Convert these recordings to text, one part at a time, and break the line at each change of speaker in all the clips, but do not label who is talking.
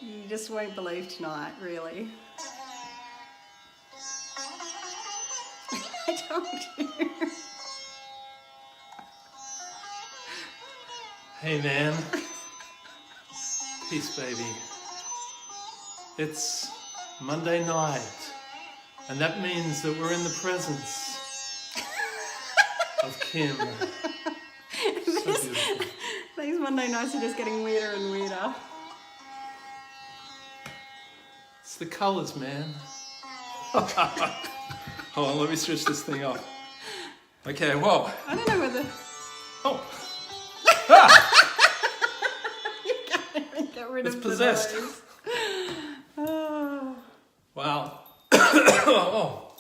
You just won't believe tonight, really. I told you.
Hey man. Peace, baby. It's Monday night, and that means that we're in the presence of Kim. So beautiful.
These Monday nights are just getting weirder and weirder.
It's the colours, man. Hold on, let me switch this thing off. Okay, whoa.
I don't know whether...
Oh. Ah!
You can't even get rid
It's
of
possessed.
the noise. Oh.
Wow. Oh.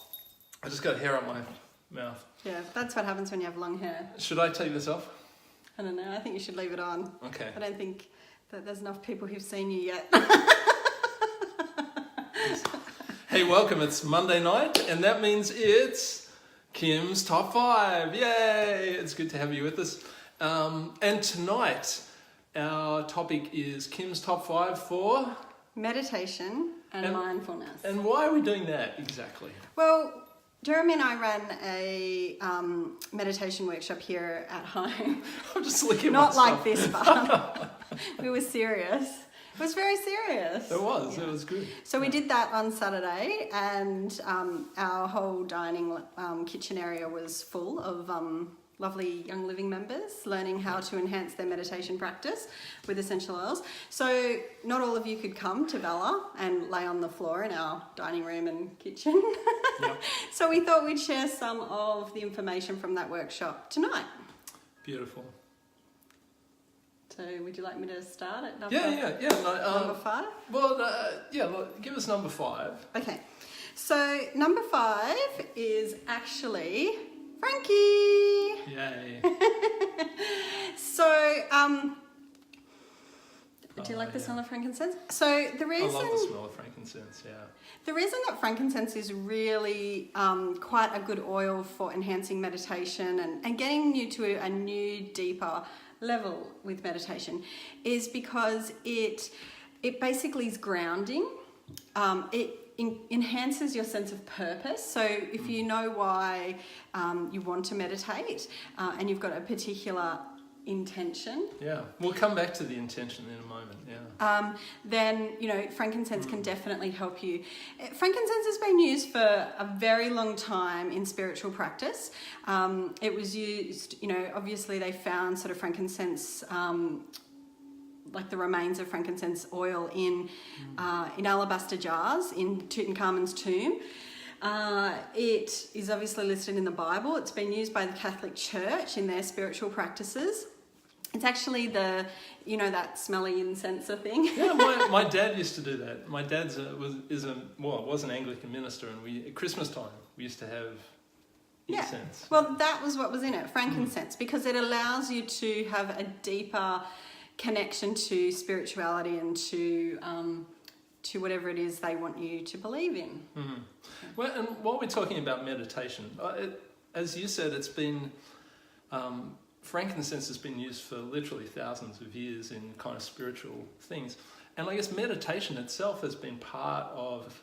I just got hair on my mouth.
Yeah, that's what happens when you have long hair.
Should I take this off?
I don't know, I think you should leave it on.
Okay.
I don't think that there's enough people who've seen you yet.
Hey, welcome. It's Monday night, and that means it's Kim's Top 5. Yay! It's good to have you with us. And tonight, our topic is Kim's Top 5 for...
Meditation and mindfulness.
And why are we doing that exactly?
Well, Jeremy and I ran a meditation workshop here at home.
I'm just looking at
Not
myself.
like this, but we were serious. It was very serious.
It was.
Yeah.
It was good.
So we did that on Saturday, and our whole dining kitchen area was full of lovely Young Living members learning how to enhance their meditation practice with essential oils. So not all of you could come to Valor and lay on the floor in our dining room and kitchen.
Yep.
So we thought we'd share some of the information from that workshop tonight.
Beautiful.
So would you like me to start at
number
5?
Well, give us number 5.
Okay, so number 5 is actually Frankie.
Yay.
So, do you like the smell of frankincense? So the reason...
I love the smell of frankincense, yeah.
The reason that frankincense is really quite a good oil for enhancing meditation and getting you to a new, deeper level with meditation is because it basically is grounding. It enhances your sense of purpose. So if you know why you want to meditate and you've got a particular intention.
Yeah, we'll come back to the intention in a moment, yeah.
Then, frankincense can definitely help you. Frankincense has been used for a very long time in spiritual practice. It was used, obviously they found sort of frankincense, like the remains of frankincense oil in alabaster jars in Tutankhamun's tomb. It is obviously listed in the Bible. It's been used by the Catholic Church in their spiritual practices. It's actually that smelly incenser thing.
Yeah, my dad used to do that. My dad was an Anglican minister, and at Christmas time we used to have incense.
Well, that was what was in it, frankincense, because it allows you to have a deeper connection to spirituality and to whatever it is they want you to believe in.
Mm-hmm. Well, and while we're talking about meditation, as you said, it's been frankincense has been used for literally thousands of years in kind of spiritual things, and I guess meditation itself has been part of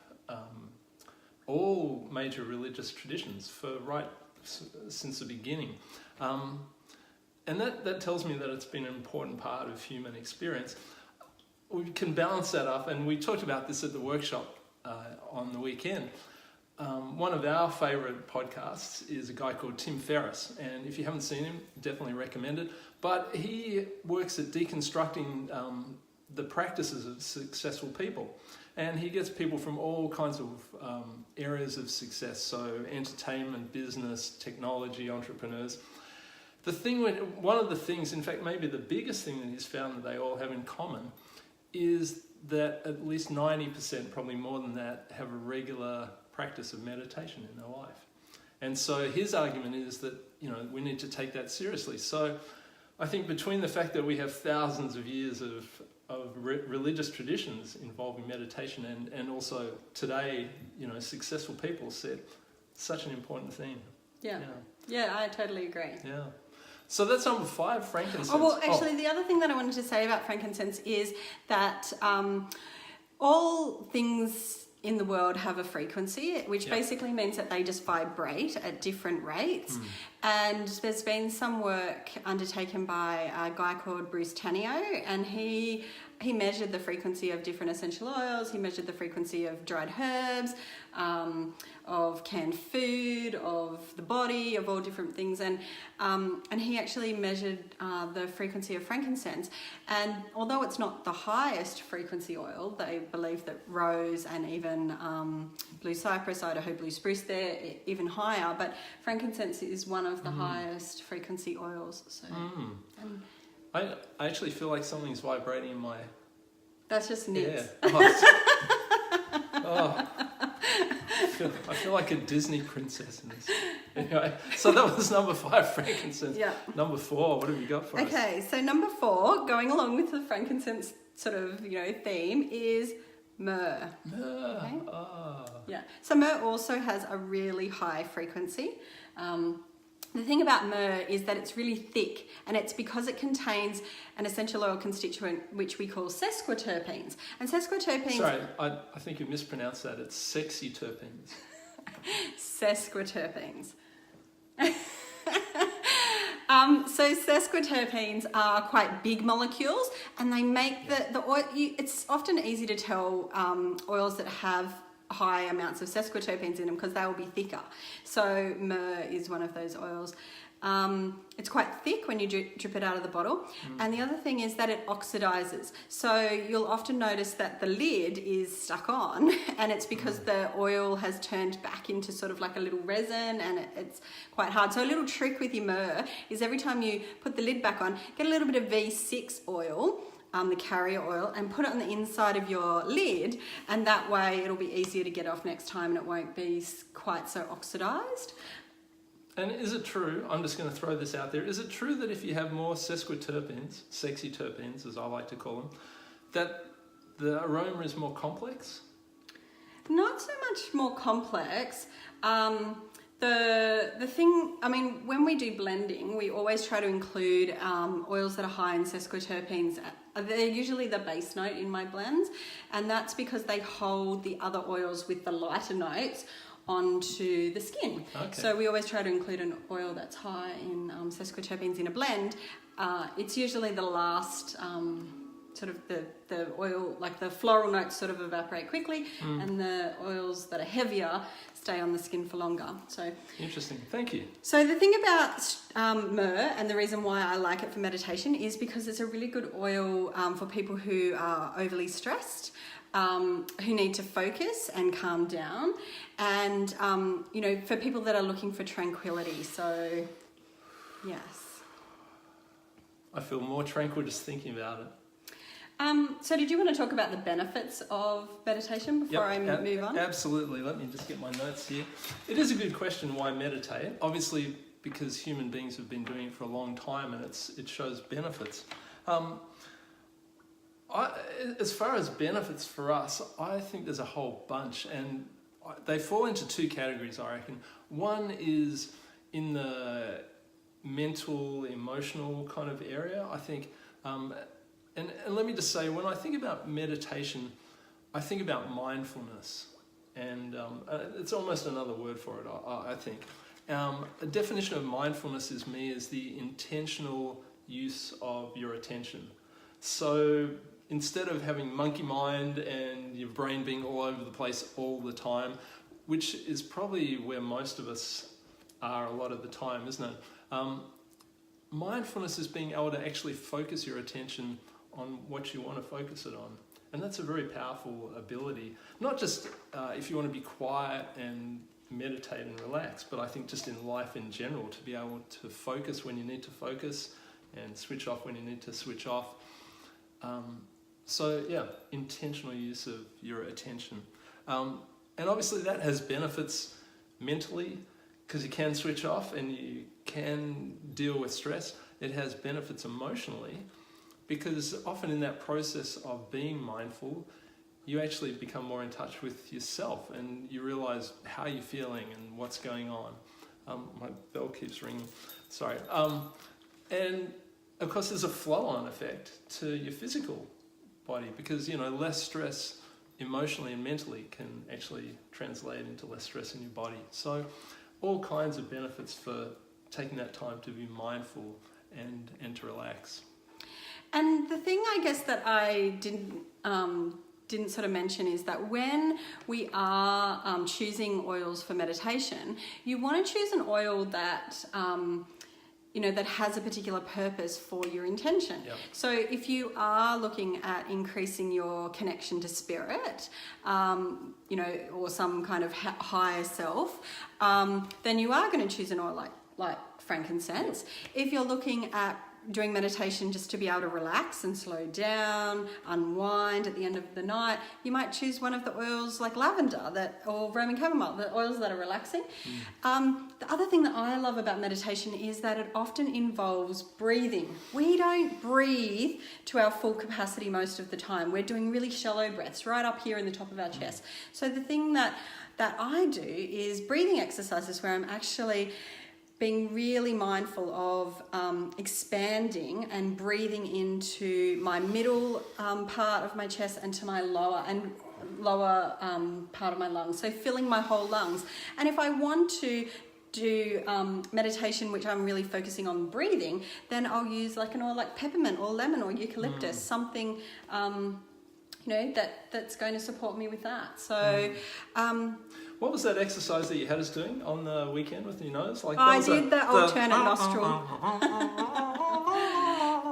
all major religious traditions since the beginning. And that tells me that it's been an important part of human experience. We can balance that up, and we talked about this at the workshop on the weekend. One of our favourite podcasts is a guy called Tim Ferriss, and if you haven't seen him, definitely recommend it. But he works at deconstructing the practices of successful people, and he gets people from all kinds of areas of success, so entertainment, business, technology, entrepreneurs. One of the things, in fact, maybe the biggest thing that he's found that they all have in common is that at least 90%, probably more than that, have a regular practice of meditation in their life. And so his argument is that, we need to take that seriously. So I think between the fact that we have thousands of years of religious traditions involving meditation and also today, successful people said such an important thing.
Yeah, I totally agree.
Yeah. So that's number 5, frankincense.
Oh, well, actually, the other thing that I wanted to say about frankincense is that all things in the world have a frequency, which
Yep.
basically means that they just vibrate at different rates. And there's been some work undertaken by a guy called Bruce Tanio, and he measured the frequency of different essential oils. He measured the frequency of dried herbs, of canned food, of the body, of all different things, and he actually measured the frequency of frankincense. And although it's not the highest frequency oil, they believe that rose and even blue cypress, Idaho blue spruce, they're even higher. But frankincense is one of the highest frequency oils. So
I actually feel like something's vibrating in my...
that's just nits.
Oh. I feel like a Disney princess in this. Anyway, so that was number 5, frankincense.
Yeah.
Number 4, what have you got for us?
Okay, so number 4, going along with the frankincense sort of, theme, is myrrh.
Myrrh.
Okay.
Ah.
Yeah. So myrrh also has a really high frequency. The thing about myrrh is that it's really thick, and it's because it contains an essential oil constituent which we call sesquiterpenes. And sesquiterpenes...
Sorry, I think you mispronounced that. It's sexy terpenes.
Sesquiterpenes. So sesquiterpenes are quite big molecules, and they make the oil... it's often easy to tell oils that have high amounts of sesquiterpenes in them because they will be thicker. So myrrh is one of those oils. It's quite thick when you drip it out of the bottle. And the other thing is that it oxidizes. So you'll often notice that the lid is stuck on, and it's because the oil has turned back into sort of like a little resin, and it's quite hard. So a little trick with your myrrh is every time you put the lid back on, get a little bit of V6 oil, the carrier oil, and put it on the inside of your lid, and that way it'll be easier to get off next time and it won't be quite so oxidized.
And is it true, I'm just going to throw this out there, is it true that if you have more sesquiterpenes, sexy terpenes as I like to call them, that the aroma is more complex?
Not so much more complex. The thing, I mean, when we do blending, we always try to include oils that are high in sesquiterpenes. They're usually the base note in my blends, and that's because they hold the other oils with the lighter notes onto the skin.
Okay.
So we always try to include an oil that's high in sesquiterpenes in a blend. It's usually the last sort of the oil, like the floral notes sort of evaporate quickly, and the oils that are heavier stay on the skin for longer. So
Interesting, thank you.
So the thing about myrrh, and the reason why I like it for meditation, is because it's a really good oil for people who are overly stressed, who need to focus and calm down, and for people that are looking for tranquility. So yes.
I feel more tranquil just thinking about it.
So did you want to talk about the benefits of meditation before I move on?
Absolutely. Let me just get my notes here. It is a good question, why meditate? Obviously, because human beings have been doing it for a long time, and it shows benefits. As far as benefits for us, I think there's a whole bunch, and they fall into 2 categories, I reckon. One is in the mental, emotional kind of area, I think. And let me just say, when I think about meditation, I think about mindfulness. And it's almost another word for it, I think. A definition of mindfulness is the intentional use of your attention. So instead of having monkey mind and your brain being all over the place all the time, which is probably where most of us are a lot of the time, isn't it? Mindfulness is being able to actually focus your attention on what you want to focus it on. And that's a very powerful ability. Not just if you want to be quiet and meditate and relax, but I think just in life in general, to be able to focus when you need to focus and switch off when you need to switch off. Intentional use of your attention. And obviously that has benefits mentally, because you can switch off and you can deal with stress. It has benefits emotionally, because often in that process of being mindful, you actually become more in touch with yourself, and you realize how you're feeling and what's going on. My bell keeps ringing. Sorry. And of course, there's a flow-on effect to your physical body, because less stress emotionally and mentally can actually translate into less stress in your body. So all kinds of benefits for taking that time to be mindful and to relax.
And the thing I guess that I didn't sort of mention is that when we are choosing oils for meditation, you want to choose an oil that that has a particular purpose for your intention.
Yep.
So if you are looking at increasing your connection to spirit, or some kind of higher self, then you are going to choose an oil like frankincense. If you're looking at doing meditation just to be able to relax and slow down, unwind at the end of the night, you might choose one of the oils like lavender or Roman chamomile, the oils that are relaxing. The other thing that I love about meditation is that it often involves breathing. We don't breathe to our full capacity most of the time. We're doing really shallow breaths right up here in the top of our chest. So the thing that I do is breathing exercises where I'm actually being really mindful of expanding and breathing into my middle part of my chest and to my lower part of my lungs. So filling my whole lungs. And if I want to do meditation, which I'm really focusing on breathing, then I'll use like an oil like peppermint or lemon or eucalyptus, something that's going to support me with that. So
what was that exercise that you had us doing on the weekend with your nose?
I did the alternate nostril.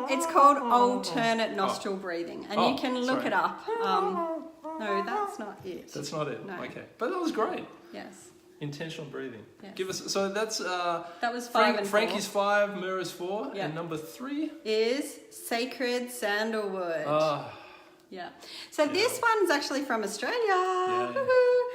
It's called alternate nostril breathing, and you can look it up. No, that's not it.
That's not it.
No.
Okay, but that was great.
Yes.
Intentional breathing.
Yes.
Give us. So that's
that was 5 and 4.
Frankie's 5, Mira's 4, and number 3
is sacred sandalwood. Yeah. So this one's actually from Australia.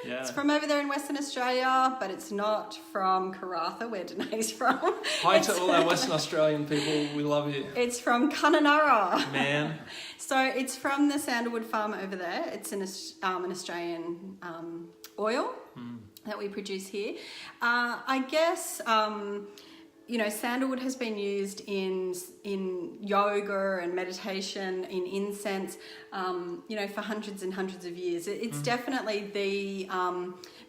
Yeah.
It's from over there in Western Australia, but it's not from Karratha, where Danae's from.
Hi to all our Western Australian people. We love you.
It's from Kununurra.
Man.
So it's from the sandalwood farm over there. It's an Australian oil that we produce here. I guess... sandalwood has been used in yoga and meditation, in incense, for hundreds and hundreds of years. It's definitely the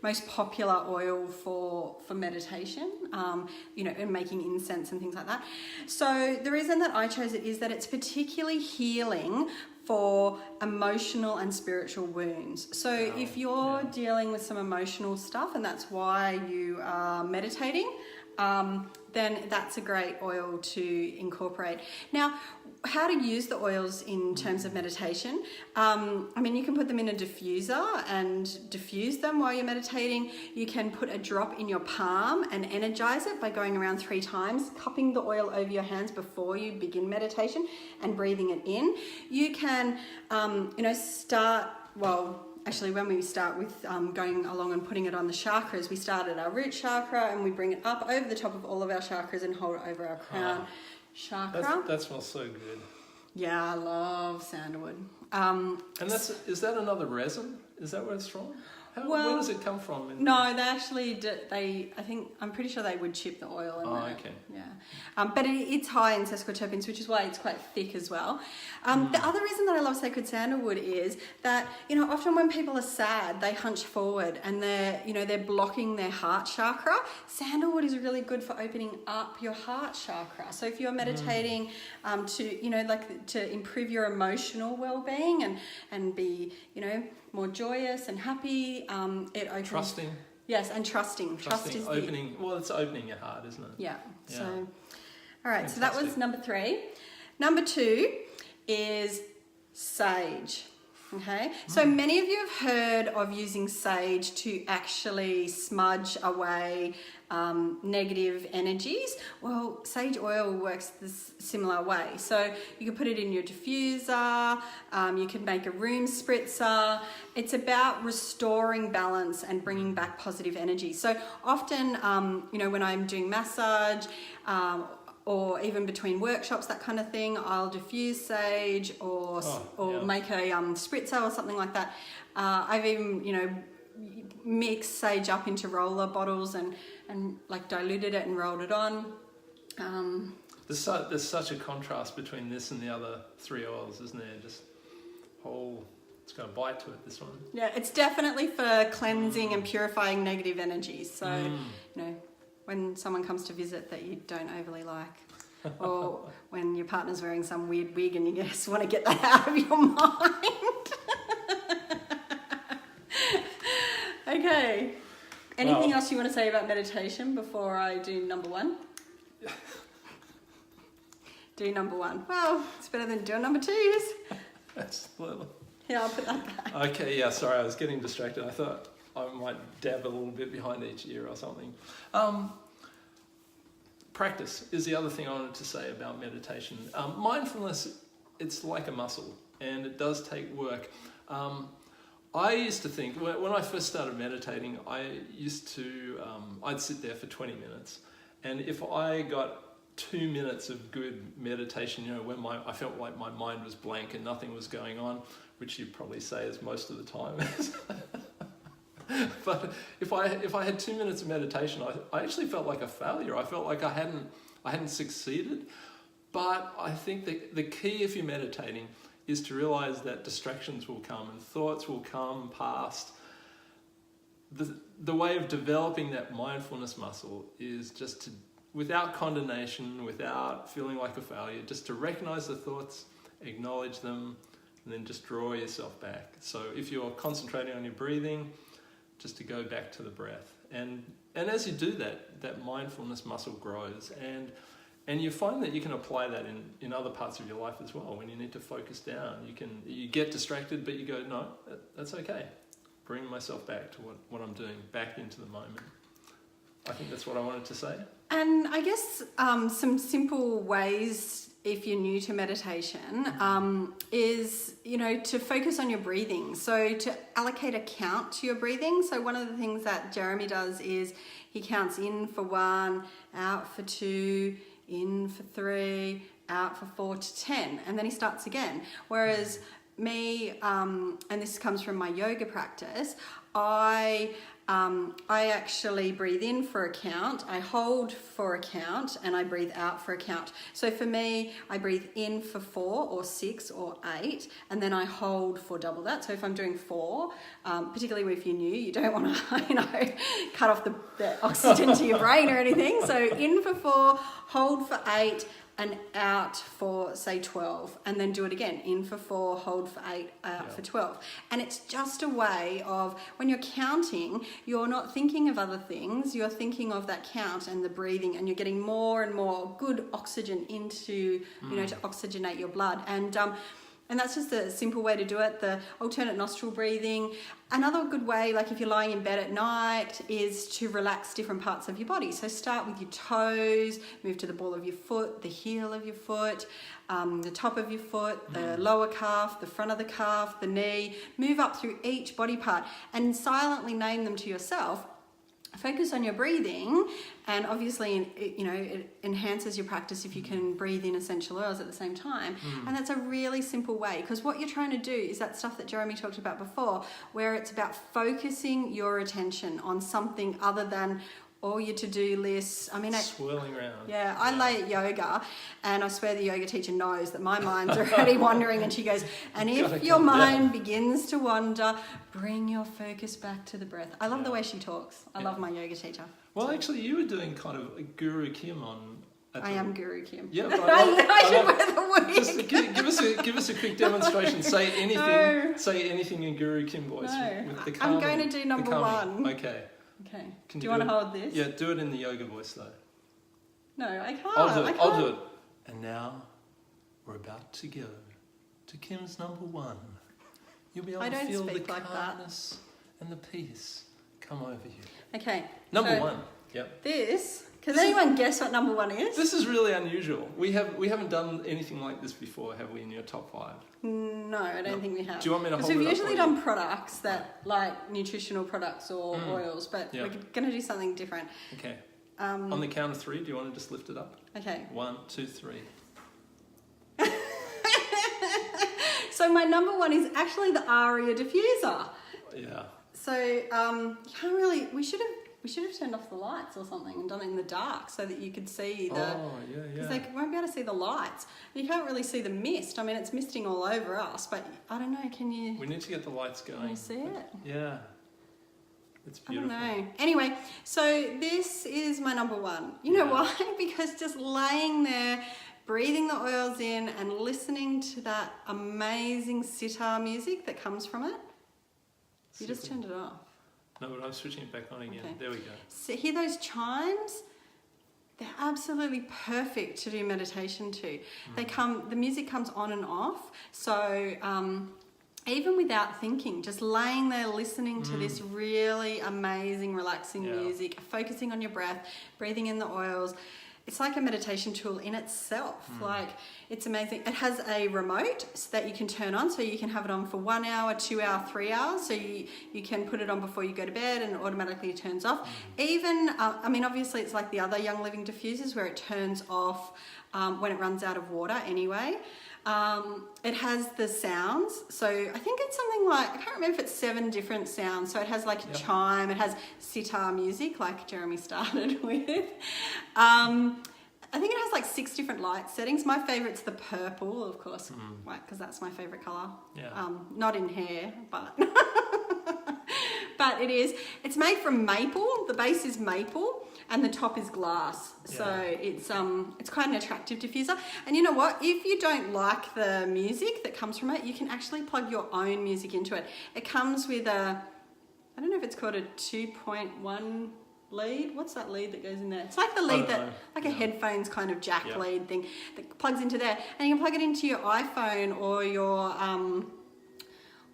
most popular oil for meditation, and making incense and things like that. So the reason that I chose it is that it's particularly healing for emotional and spiritual wounds. So if you're dealing with some emotional stuff and that's why you are meditating, then that's a great oil to incorporate. Now, how to use the oils in terms of meditation. You can put them in a diffuser and diffuse them while you're meditating. You can put a drop in your palm and energize it by going around 3 times, cupping the oil over your hands before you begin meditation and breathing it in. You can, Actually, when we start with going along and putting it on the chakras, we start at our root chakra and we bring it up over the top of all of our chakras and hold it over our crown chakra.
That smells so good.
Yeah, I love sandalwood.
Is that another resin? Is that where it's from? Where does it come from?
No, they actually I'm pretty sure they would chip the oil in there.
Okay.
Yeah. But it's high in sesquiterpenes, which is why it's quite thick as well. The other reason that I love sacred sandalwood is that, often when people are sad, they hunch forward and they're blocking their heart chakra. Sandalwood is really good for opening up your heart chakra. So if you're meditating to improve your emotional well-being and be, more joyous and happy, it opens...
Trusting.
Yes, and trusting. Trust is
opening. Well, it's opening your heart, isn't it?
Yeah. So, all right.
Fantastic.
So that was number 3. Number 2 is sage. Okay. So many of you have heard of using sage to actually smudge away negative energies. Well, sage oil works this similar way. So you can put it in your diffuser. You can make a room spritzer. It's about restoring balance and bringing back positive energy. So often, when I'm doing massage, or even between workshops, that kind of thing, I'll diffuse sage or make a spritzer or something like that. I've even, mixed sage up into roller bottles and like diluted it and rolled it on.
There's such a contrast between this and the other 3 oils, isn't there? Just whole It's got a bite to it, this one.
Yeah, it's definitely for cleansing and purifying negative energies. So, you know, when someone comes to visit that you don't overly like, or when your partner's wearing some weird wig and you just want to get that out of your mind. Okay. Anything else you want to say about meditation before I do number one? Do number one. Well, it's better than doing number twos.
Absolutely.
Yeah, I'll put that back.
Okay, yeah, sorry, I was getting distracted. I thought I might dab a little bit behind each ear or something. Practice is the other thing I wanted to say about meditation. Mindfulness, it's like a muscle, and it does take work. I used to think, when I first started meditating, I'd sit there for 20 minutes, and if I got 2 minutes of good meditation, you know, when I felt like my mind was blank and nothing was going on, which you'd probably say is most of the time. But if I had 2 minutes of meditation, I actually felt like a failure. I felt like I hadn't succeeded. But I think the key if you're meditating is to realize that distractions will come and thoughts will come past. The way of developing that mindfulness muscle is just to, without condemnation, without feeling like a failure, just to recognize the thoughts, acknowledge them, and then just draw yourself back. So if you're concentrating on your breathing, just to go back to the breath. And as you do that mindfulness muscle grows, and you find that you can apply that in other parts of your life as well. When you need to focus down, you get distracted, but you go, no, that's okay. Bring myself back to what I'm doing, back into the moment. I think that's what I wanted to say.
And I guess some simple ways, if you're new to meditation, is, you know, to focus on your breathing. So to allocate a count to your breathing. So one of the things that Jeremy does is he counts in for 1, out for 2, in for 3, out for 4 to 10, and then he starts again. Whereas me, and this comes from my yoga practice, I actually breathe in for a count, I hold for a count, and I breathe out for a count. So for me, I breathe in for 4 or 6 or 8, and then I hold for double that. So if I'm doing 4, particularly if you're new, you don't want to, cut off the oxygen to your brain or anything. So in for 4, hold for 8, and out for, say, 12, and then do it again. In for 4, hold for 8, out for 12. And it's just a way of, when you're counting, you're not thinking of other things, you're thinking of that count and the breathing, and you're getting more and more good oxygen into, to oxygenate your blood. And that's just a simple way to do it, the alternate nostril breathing. Another good way, like if you're lying in bed at night, is to relax different parts of your body. So start with your toes, move to the ball of your foot, the heel of your foot, the top of your foot, the lower calf, the front of the calf, the knee. Move up through each body part and silently name them to yourself. Focus on your breathing, and obviously, it enhances your practice if you can breathe in essential oils at the same time. And that's a really simple way, because what you're trying to do is that stuff that Jeremy talked about before, where it's about focusing your attention on something other than all your to-do lists.
Swirling around.
Yeah, I lay at yoga, and I swear the yoga teacher knows that my mind's already wandering, and she goes, and if your mind begins to wander, bring your focus back to the breath. I love the way she talks. I love my yoga teacher.
Well, actually, you were doing kind of a Guru Kim on...
I am Guru Kim.
Yeah, but
I should wear the wig.
Just give us a quick demonstration. Say anything. Say anything in Guru Kim voice. With the calming,
I'm going to do number 1.
Okay.
Okay. Do you want to hold this?
Yeah, do it in the yoga voice though.
No, I can't.
I'll do it. And now we're about to go to Kim's number 1. You'll be able to feel the calmness and the peace come over you.
Okay.
Number 1. Yep.
Can anyone guess what number 1 is?
This is really unusual. We haven't done anything like this before, have we, in your top 5?
No, I don't think we have.
Do you want me to hold it up?
Because we've usually done products that, like nutritional products or oils, but we're going to do something different.
Okay. On the count of 3, do you want to just lift it up?
Okay.
1, 2, 3.
So my number 1 is actually the Aria diffuser.
Yeah.
So we We should have turned off the lights or something and done it in the dark so that you could see the...
Oh, yeah.
Because they won't be able to see the lights. And you can't really see the mist. I mean, it's misting all over us, but I don't know, can you...
We need to get the lights going.
Can you see it?
Yeah. It's beautiful.
I don't know. Anyway, so this is my number one. You know why? Because just laying there, breathing the oils in and listening to that amazing sitar music that comes from it. You just turned it off.
No, but I'm switching it back on again.
Okay.
There we go.
So hear those chimes? They're absolutely perfect to do meditation to. The music comes on and off. So even without thinking, just laying there listening to this really amazing, relaxing music, focusing on your breath, breathing in the oils. It's like a meditation tool in itself. Like, it's amazing. It has a remote that you can turn on, so you can have it on for 1 hour, 2 hours, 3 hours. So you can put it on before you go to bed and it automatically turns off. Even, I mean, obviously it's like the other Young Living diffusers where it turns off when it runs out of water anyway. It has the sounds, so I think it's something like, I can't remember if it's 7 different sounds. So it has like a chime, it has sitar music like Jeremy started with. I think it has like 6 different light settings. My favourite's the purple, of course, right, because that's my favourite colour.
Yeah.
Not in hair, but but it is. It's made from maple. The base is maple and the top is glass. So it's quite an attractive diffuser. And you know what? If you don't like the music that comes from it, you can actually plug your own music into it. It comes with a, I don't know if it's called a 2.1 lead. What's that lead that goes in there? It's like the lead that, like a headphones kind of jack lead thing that plugs into there. And you can plug it into your iPhone or your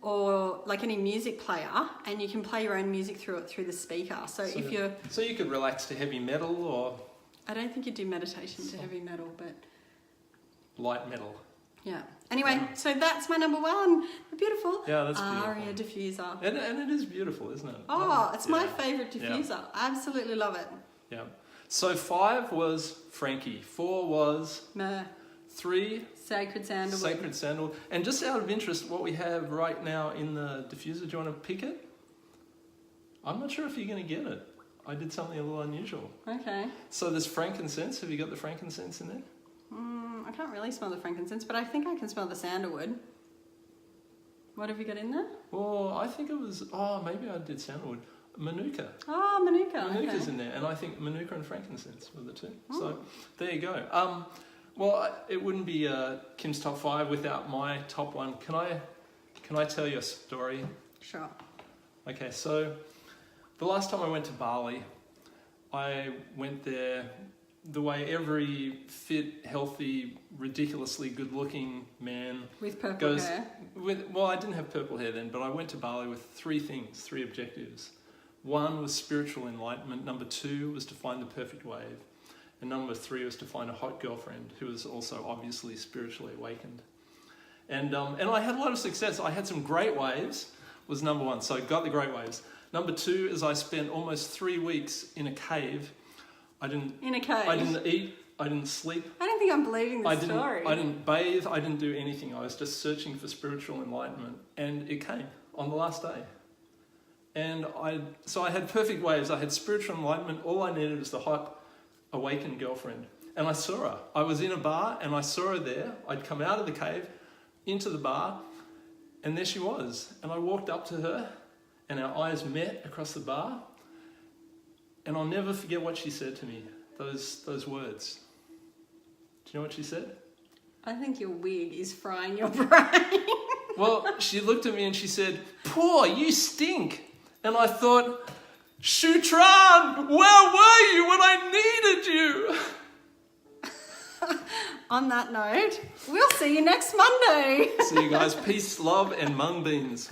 or like any music player, and you can play your own music through it through the speaker. So if you're...
So you could relax to heavy metal or...
I don't think you do meditation to heavy metal, but...
Light metal.
Yeah. Anyway, so that's my number one. The beautiful
that's beautiful.
Aria diffuser.
And it is beautiful, isn't it?
Oh, it's my favourite diffuser.
Yeah.
I absolutely love it.
Yeah. So 5 was Frankie. 4 was...
Myrrh.
3...
Sacred Sandalwood.
Sacred Sandalwood. And just out of interest, what we have right now in the diffuser, do you want to pick it? I'm not sure if you're going to get it. I did something a little unusual.
Okay.
So there's frankincense. Have you got the frankincense in there?
I can't really smell the frankincense, but I think I can smell the sandalwood. What have you got in there?
Well, I think it was... maybe I did sandalwood. Manuka.
Oh, Manuka.
Manuka's in there. And I think Manuka and frankincense were the 2. So there you go. Well, it wouldn't be Kim's top 5 without my top 1. Can I tell you a story?
Sure.
Okay, so the last time I went to Bali, I went there the way every fit, healthy, ridiculously good-looking man
with purple
goes.
hair.
Well, I didn't have purple hair then, but I went to Bali with 3 things, 3 objectives. 1 was spiritual enlightenment. Number 2 was to find the perfect wave. And number 3 was to find a hot girlfriend who was also obviously spiritually awakened. And I had a lot of success. I had some great waves, was number 1. So I got the great waves. Number 2 is I spent almost 3 weeks in a cave.
In a cave?
I didn't eat. I didn't sleep.
I don't think I'm believing this story.
I didn't bathe. I didn't do anything. I was just searching for spiritual enlightenment. And it came on the last day. And so I had perfect waves. I had spiritual enlightenment. All I needed was the hot, awakened girlfriend. And I saw her. I was in a bar and I saw her there. I'd come out of the cave into the bar and there she was. And I walked up to her and our eyes met across the bar. And I'll never forget what she said to me, those words. Do you know what she said? I
think your wig is frying your brain.
Well, she looked at me and she said, "Poor, you stink." And I thought, "Shutran, where were you when I needed you?"
On that note, we'll see you next Monday.
See you guys. Peace, love, and mung beans.